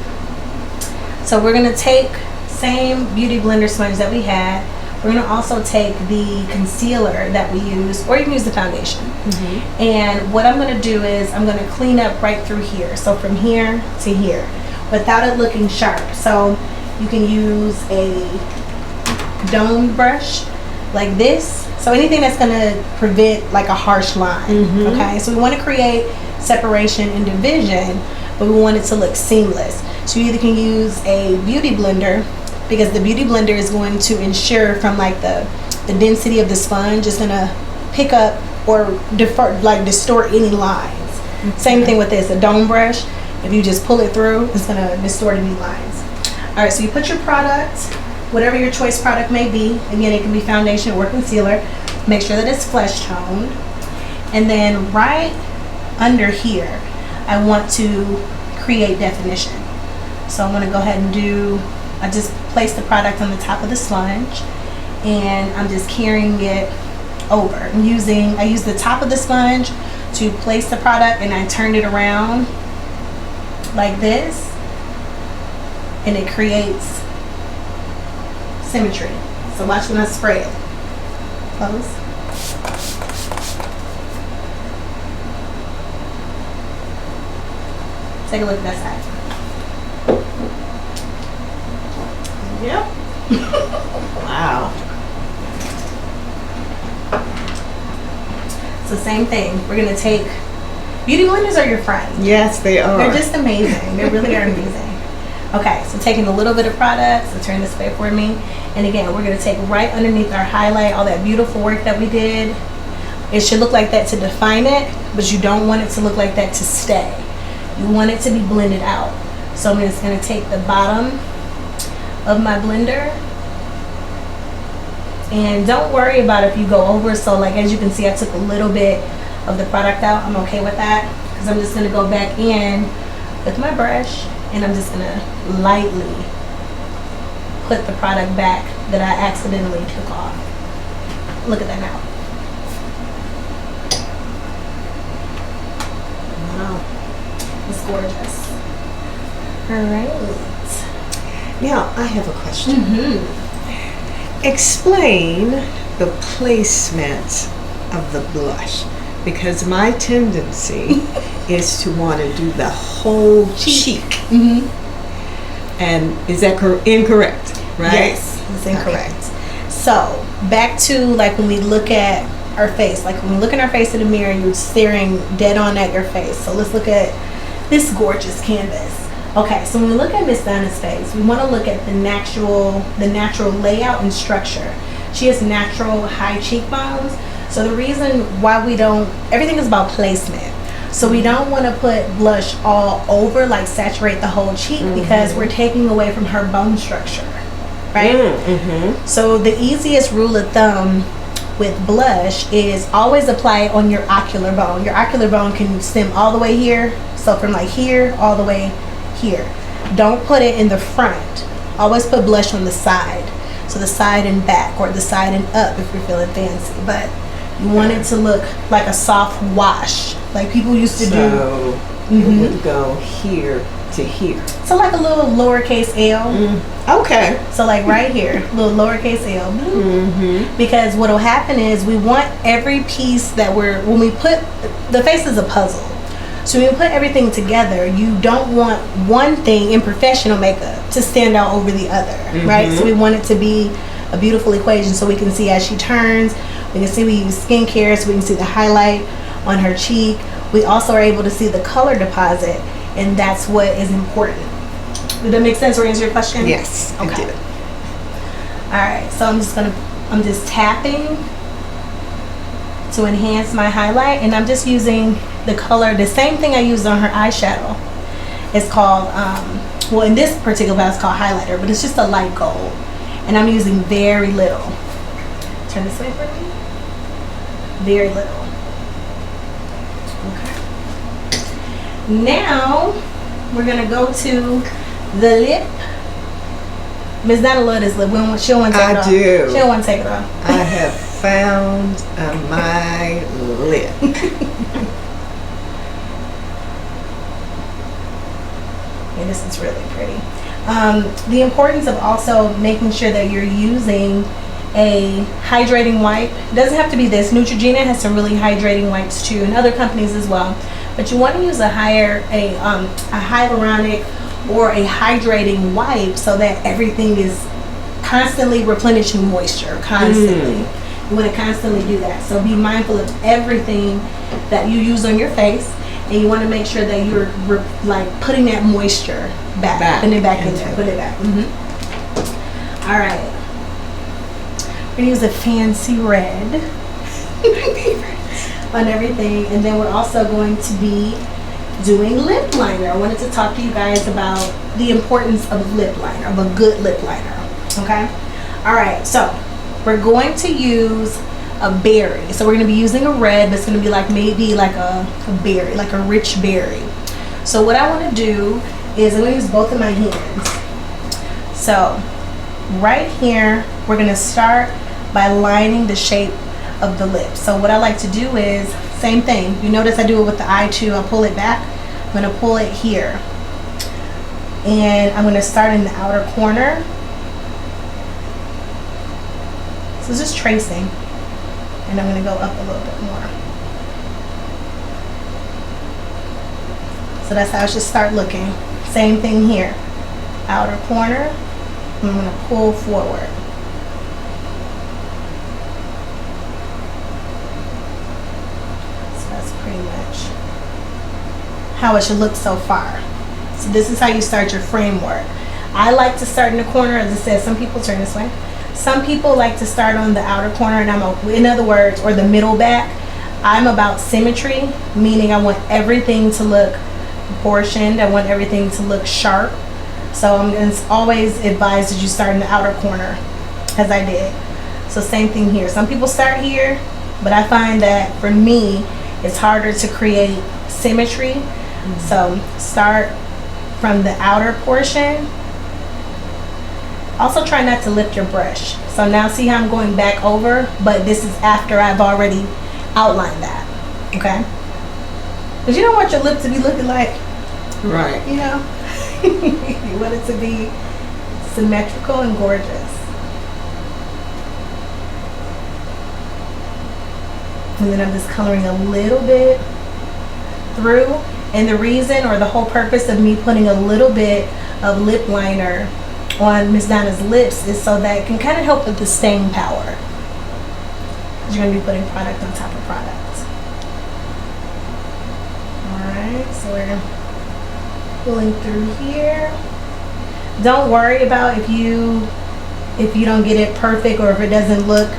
So we're gonna take same beauty blender sponge that we had. We're gonna also take the concealer that we use, or you can use the foundation. And what I'm gonna do is I'm gonna clean up right through here. So from here to here, without it looking sharp. So you can use a domed brush like this. So anything that's gonna prevent like a harsh line. Okay, so we wanna create separation and division, but we want it to look seamless. So you either can use a beauty blender, because the beauty blender is going to ensure from like the density of the sponge is gonna pick up or distort any lines. Same thing with this, a dome brush. If you just pull it through, it's gonna distort any lines. All right, so you put your product, whatever your choice product may be. Again, it can be foundation or concealer. Make sure that it's flesh toned. And then right under here, I want to create definition. So I'm gonna go ahead and I just place the product on the top of the sponge, and I'm just carrying it over. I use the top of the sponge to place the product, and I turn it around like this, and it creates symmetry. So watch when I spray it. Close. Take a look at that side. Yep. Wow. So same thing. We're gonna take, beauty blenders are your friend. Yes, they are. They're just amazing. They really are amazing. Okay, so taking a little bit of product, so turn this way for me. And again, we're gonna take right underneath our highlight, all that beautiful work that we did. It should look like that to define it, but you don't want it to look like that to stay. You want it to be blended out. So I'm just gonna take the bottom of my blender. And don't worry about if you go over. So like as you can see, I took a little bit of the product out. I'm okay with that because I'm just going to go back in with my brush and I'm just going to lightly put the product back that I accidentally took off. Look at that now. Wow, it's gorgeous. All right. Now I have a question. Explain the placement of the blush, because my tendency is to want to do the whole cheek. And is that incorrect? Right? Yes, it's incorrect. Okay. So back to like when we look at our face, like when we look in our face in the mirror, you're staring dead on at your face. So let's look at this gorgeous canvas. Okay, so when we look at Miss Donna's face, we want to look at the natural layout and structure. She has natural high cheekbones. So the reason why we don't, everything is about placement. So we don't want to put blush all over, like saturate the whole cheek, because we're taking away from her bone structure, right? So the easiest rule of thumb with blush is always apply it on your ocular bone. Your ocular bone can stem all the way here. So from like here all the way here. Don't put it in the front. Always put blush on the side. So the side and back, or the side and up if you're feeling fancy. But you want it to look like a soft wash, like people used to do. So it would go here to here. So like a little lowercase L. Okay. So like right here, little lowercase L. Because what will happen is we want every piece that when we put, the face is a puzzle. So when you put everything together, you don't want one thing in professional makeup to stand out over the other, right? So we want it to be a beautiful equation, so we can see as she turns, we can see we use skincare, so we can see the highlight on her cheek. We also are able to see the color deposit, and that's what is important. Did that make sense or answer your question? Yes, okay. It did. All right, so I'm just tapping to enhance my highlight, and I'm just using the color, the same thing I used on her eyeshadow. It's called, well in this particular one it's called highlighter, but it's just a light gold. And I'm using very little. Turn this way for me. Very little. Okay. Now, we're gonna go to the lip. Miss Donna love this lip. She don't want to take it off. I do. She don't want to take it off. I have found my lip. Yeah, this is really pretty. The importance of also making sure that you're using a hydrating wipe. It doesn't have to be this. Neutrogena has some really hydrating wipes too, and other companies as well. But you want to use a hyaluronic or a hydrating wipe so that everything is constantly replenishing moisture. Constantly. You want to constantly do that. So be mindful of everything that you use on your face, and you want to make sure that you're like putting that moisture back. Putting it back in there. Put it back. All right. We're gonna use a fancy red on everything, and then we're also going to be doing lip liner. I wanted to talk to you guys about the importance of lip liner, of a good lip liner. Okay. All right. So we're going to use a berry. So we're going to be using a red, but it's going to be like maybe like a berry, like a rich berry. So what I want to do is I'm going to use both of my hands. So right here, we're going to start by lining the shape of the lip. So what I like to do is same thing. You notice I do it with the eye too. I pull it back. I'm going to pull it here. And I'm going to start in the outer corner. So just tracing. And I'm going to go up a little bit more. So that's how I should start looking. Same thing here. Outer corner. I'm going to pull forward. So that's pretty much how it should look so far. So this is how you start your framework. I like to start in the corner. As I said, some people turn this way. Some people like to start on the outer corner, and in other words, or the middle back. I'm about symmetry, meaning I want everything to look proportioned. I want everything to look sharp. So it's always advised that you start in the outer corner, as I did. So same thing here. Some people start here, but I find that for me, it's harder to create symmetry. So start from the outer portion. Also try not to lift your brush. So now see how I'm going back over, but this is after I've already outlined that, okay? Because you don't want your lip to be looking like, Right. you know, you want it to be symmetrical and gorgeous. And then I'm just coloring a little bit through. And the reason or the whole purpose of me putting a little bit of lip liner on Miss Donna's lips is so that it can kind of help with the staying power. You're going to be putting product on top of product. Alright, so we're pulling through here. Don't worry about if you don't get it perfect or if it doesn't look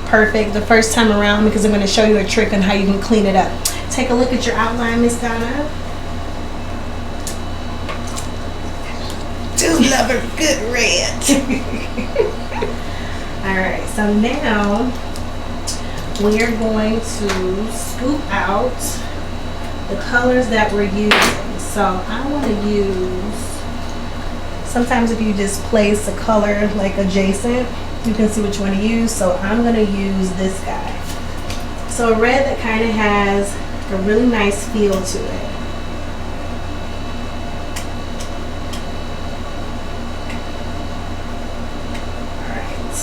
perfect the first time around, because I'm going to show you a trick on how you can clean it up. Take a look at your outline, Miss Donna. Do love a good red. Alright, so now we are going to scoop out the colors that we're using. So I want to use, sometimes if you just place a color like adjacent, you can see what you want to use. So I'm going to use this guy. So a red that kind of has a really nice feel to it. Alright.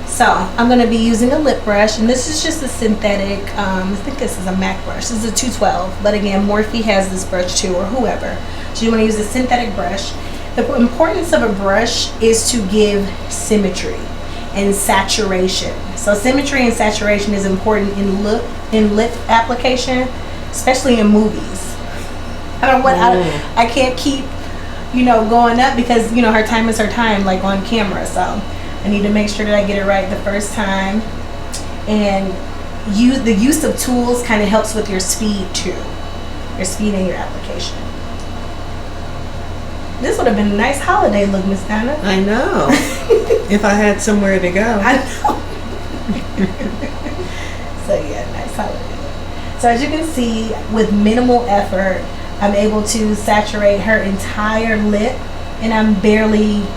So I'm going to be using a lip brush, and this is just a synthetic, I think this is a MAC brush. This is a 212, but again, Morphe has this brush too, or whoever. So you want to use a synthetic brush. The importance of a brush is to give symmetry and saturation. So symmetry and saturation is important in lip application, especially in movies. I can't keep, going up because, her time is her time, like on camera. So I need to make sure that I get it right the first time. And the use of tools kind of helps with your speed too. Your speed and your application. This would have been a nice holiday look, Miss Donna. I know. If I had somewhere to go. I know. So yeah, nice holiday look. So as you can see, with minimal effort, I'm able to saturate her entire lip, and I'm barely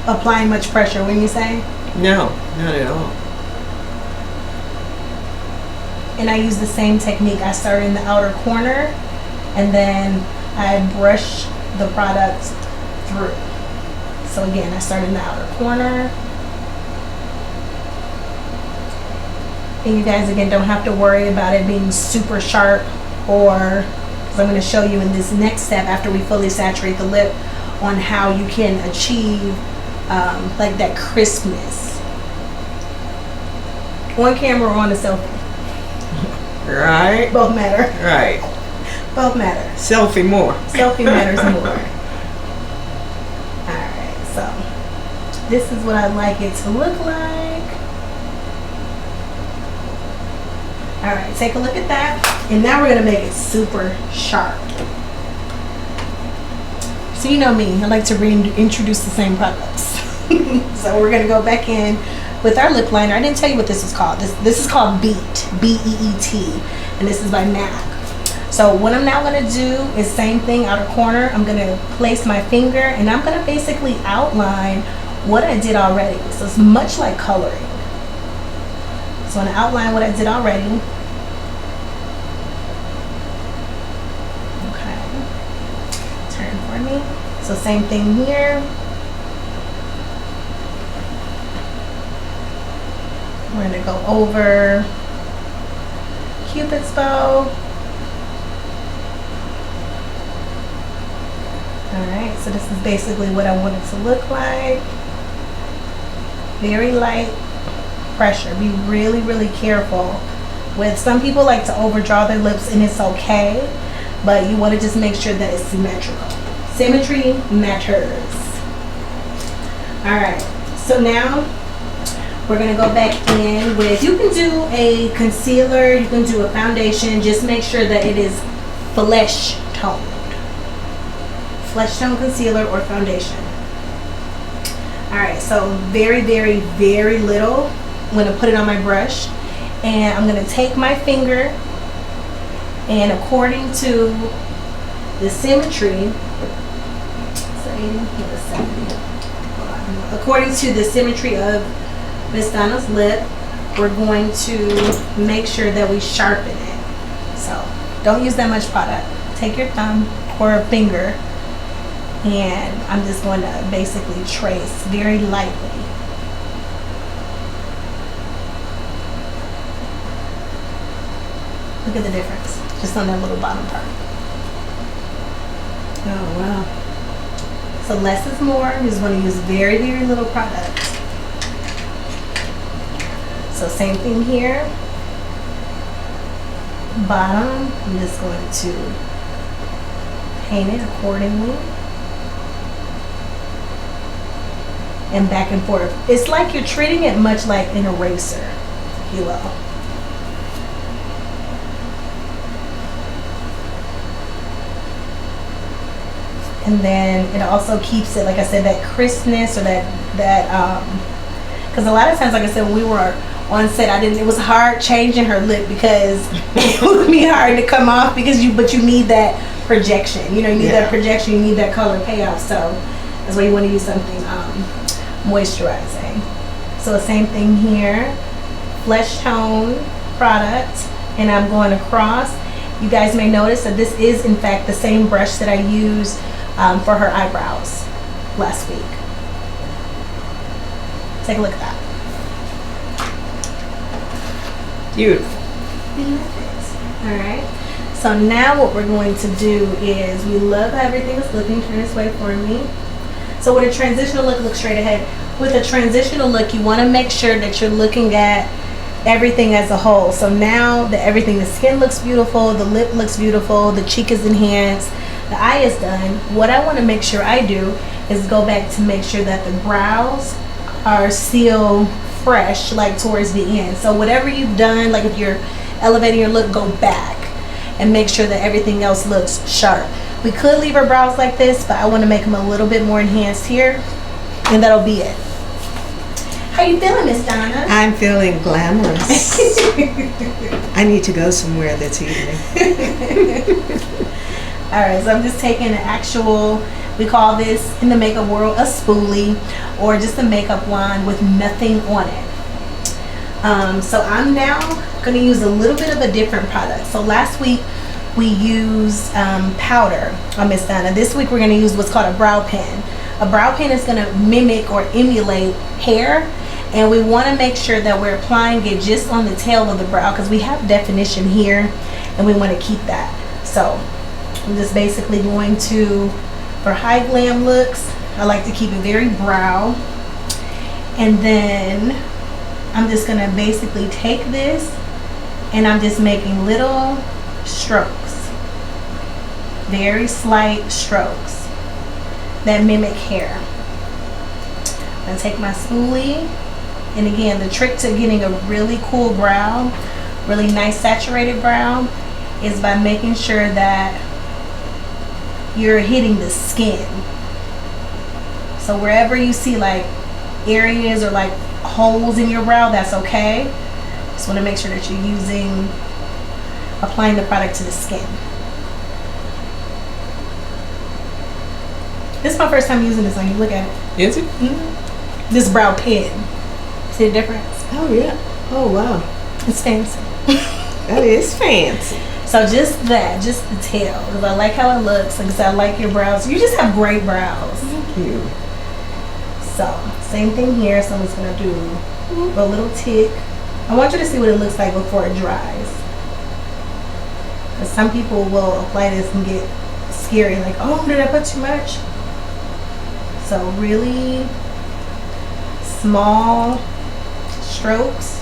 applying much pressure, wouldn't you say? No, not at all. And I use the same technique. I start in the outer corner, and then I brush the product through. So again, I start in the outer corner. And you guys, again, don't have to worry about it being super sharp, or, because I'm going to show you in this next step after we fully saturate the lip on how you can achieve like that crispness on camera or on a selfie. Right. Both matter. Right. Both matter. Selfie more. Selfie matters more. Alright, so this is what I'd like it to look like. Alright, take a look at that. And now we're going to make it super sharp. So you know me, I like to reintroduce the same products. So we're going to go back in with our lip liner. I didn't tell you what this is called. This is called Beat, B-E-E-T, and this is by MAC. So what I'm now going to do is same thing, outer corner. I'm going to place my finger, and I'm going to basically outline what I did already. So it's much like coloring. So I'm going to outline what I did already. Okay. Turn for me. So same thing here. We're going to go over Cupid's bow. Alright, so this is basically what I want it to look like. Very light pressure. Be really, really careful. With some people like to overdraw their lips, and it's okay, but you want to just make sure that it's symmetrical. Symmetry matters. Alright, so now we're going to go back in with, you can do a concealer, you can do a foundation, just make sure that it is flesh toned. Flesh Tone Concealer or Foundation. Alright, so very, very, very little. I'm going to put it on my brush. And I'm going to take my finger, and according to the symmetry, according to the symmetry of Miss Donna's lip, we're going to make sure that we sharpen it. So don't use that much product. Take your thumb or finger, and I'm just going to basically trace very lightly. Look at the difference, just on that little bottom part. Oh, wow. So less is more. You just want to use very, very little product. So same thing here. Bottom, I'm just going to paint it accordingly. And back and forth. It's like you're treating it much like an eraser, if you will. And then it also keeps it, like I said, that crispness, or that because a lot of times, like I said, when we were on set, it was hard changing her lip because it would be hard to come off but you need that projection. You know, you need that projection, you need that color payoff. So that's why you want to use something moisturizing. So the same thing here, Flesh Tone product, and I'm going across. You guys may notice that this is in fact the same brush that I used for her eyebrows last week. Take a look at that. Beautiful. Alright. So now what we're going to do is, we love how everything is looking. Turn this way for me. So with a transitional look straight ahead. With a transitional look, you want to make sure that you're looking at everything as a whole. So now that everything, the skin looks beautiful, the lip looks beautiful, the cheek is enhanced, the eye is done. What I want to make sure I do is go back to make sure that the brows are still fresh, like towards the end. So whatever you've done, like if you're elevating your look, go back and make sure that everything else looks sharp. We could leave our brows like this, but I want to make them a little bit more enhanced here, and that'll be it. How you feeling, Miss Donna? I'm feeling glamorous. I need to go somewhere this evening. Alright, so I'm just taking an actual, we call this in the makeup world a spoolie, or just a makeup wand with nothing on it. So I'm now going to use a little bit of a different product. So last week we used powder on Miss Donna. This week we're going to use what's called a brow pen. A brow pen is going to mimic or emulate hair, and we want to make sure that we're applying it just on the tail of the brow, because we have definition here and we want to keep that. So I'm just basically going to, for high glam looks, I like to keep it very brow. And then I'm just going to basically take this, and I'm just making little strokes, very slight strokes that mimic hair. I'm going to take my spoolie, and again, the trick to getting a really cool brow, really nice saturated brow, is by making sure that you're hitting the skin. So wherever you see like areas or like holes in your brow, that's okay. Just want to make sure that you're applying the product to the skin. This is my first time using this on you. Look at it. Is it? Mm-hmm. This brow pen. See the difference? Oh yeah. Oh wow. It's fancy. That is fancy. So just the tail, because I like how it looks. Like I said, I like your brows. You just have great brows. Thank you. So same thing here. So I'm just gonna do a little tick. I want you to see what it looks like before it dries. Because some people will apply this and get scary, like, oh, did I put too much? So really small strokes.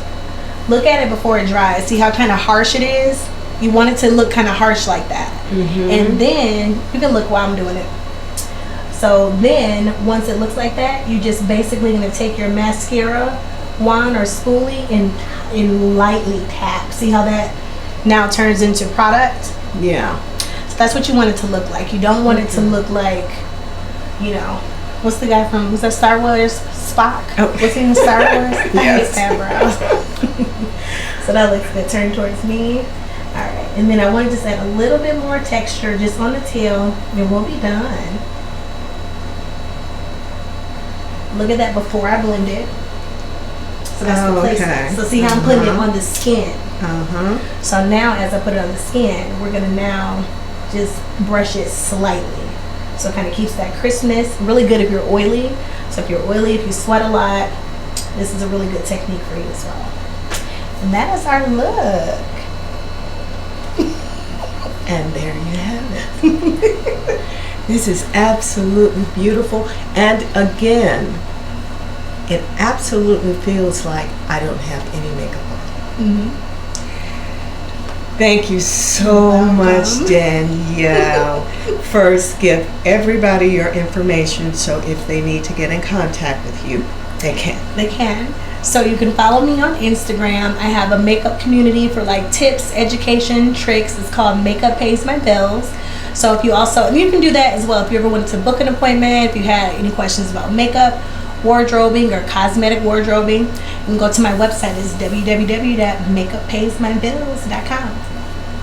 Look at it before it dries. See how kind of harsh it is? You want it to look kind of harsh like that. Mm-hmm. And then you can look while I'm doing it. So then once it looks like that, you just basically going to take your mascara wand or spoolie and lightly tap. See how that now turns into product? Yeah. That's what you want it to look like. You don't want it to look like, you know, what's the guy from, was that Star Wars? Spock? Oh. What's he in Star Wars? I Yes. hate that, bro. So that looks good. Turn towards me. Alright, and then I want to just add a little bit more texture just on the tail, and we'll be done. Look at that before I blend it. So that's the placement. Okay. So see how I'm putting it on the skin. So now as I put it on the skin, we're going to now just brush it slightly. So it kind of keeps that crispness. Really good if you're oily. So if you're oily, if you sweat a lot, this is a really good technique for you as well. And that is our look. And there you have it. This is absolutely beautiful. And again, it absolutely feels like I don't have any makeup on. Thank you so much, Danielle. First, give everybody your information so if they need to get in contact with you, they can. They can. So you can follow me on Instagram. I have a makeup community for like tips, education, tricks. It's called Makeup Pays My Bills. So if you also, and you can do that as well. If you ever wanted to book an appointment, if you had any questions about makeup, wardrobing, or cosmetic wardrobing, you can go to my website. It's www.makeuppaysmybills.com.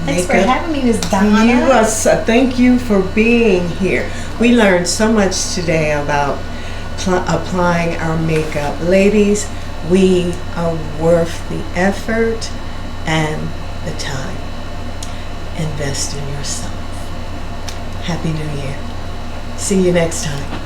Thanks for having me, Ms. Donna. Thank you for being here. We learned so much today about applying our makeup. Ladies, we are worth the effort and the time. Invest in yourself. Happy New Year. See you next time.